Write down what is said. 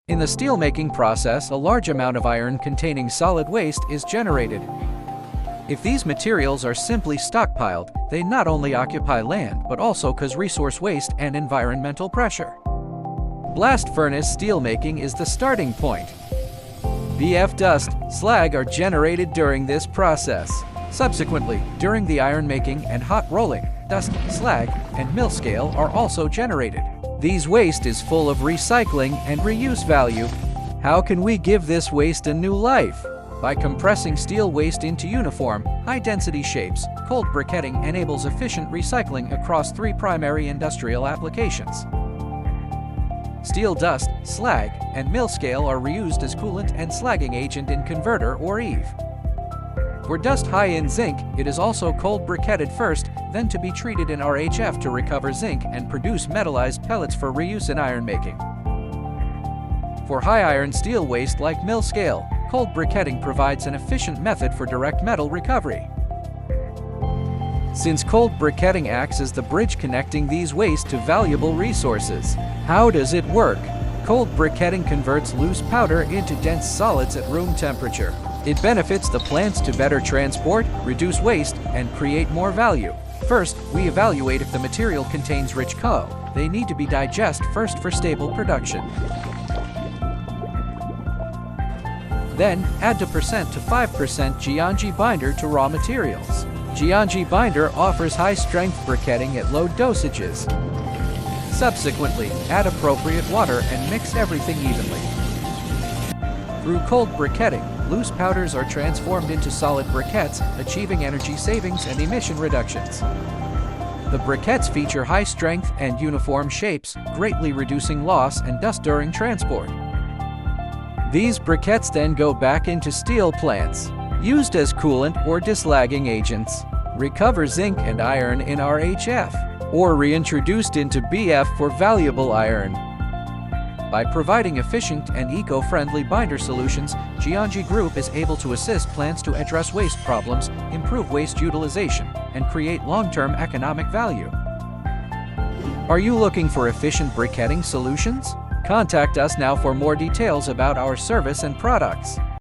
In the steelmaking process, a large amount of iron containing solid waste is generated. If these materials are simply stockpiled, they not only occupy land but also cause resource waste and environmental pressure. Blast furnace steelmaking is the starting point. BF dust, slag are generated during this process. Subsequently, during the iron making and hot rolling, dust, slag, and mill scale are also generated. These waste is full of recycling and reuse value. How can we give this waste a new life? By compressing steel waste into uniform, high-density shapes, cold briquetting enables efficient recycling across 3 primary industrial applications. Steel dust, slag, and mill scale are reused as coolant and slagging agent in converter or EVE. For dust high in zinc, it is also cold briquetted first, then to be treated in RHF to recover zinc and produce metallized pellets for reuse in iron making. For high iron steel waste like mill scale, cold briquetting provides an efficient method for direct metal recovery. Since cold briquetting acts as the bridge connecting these waste to valuable resources. How does it work? Cold briquetting converts loose powder into dense solids at room temperature. It benefits the plants to better transport, reduce waste, and create more value. First, we evaluate if the material contains rich CO. They need to be digested first for stable production. Then, add 2% to 5% Jianjie binder to raw materials. Jianjie binder offers high-strength briquetting at low dosages. Subsequently, add appropriate water and mix everything evenly. Through cold briquetting, loose powders are transformed into solid briquettes, achieving energy savings and emission reductions. The briquettes feature high strength and uniform shapes, greatly reducing loss and dust during transport. These briquettes then go back into steel plants, used as coolant or dislagging agents, recover zinc and iron in RHF, or reintroduced into BF for valuable iron. By providing efficient and eco-friendly binder solutions, Jianjie Group is able to assist plants to address waste problems, improve waste utilization, and create long-term economic value. Are you looking for efficient briquetting solutions? Contact us now for more details about our service and products.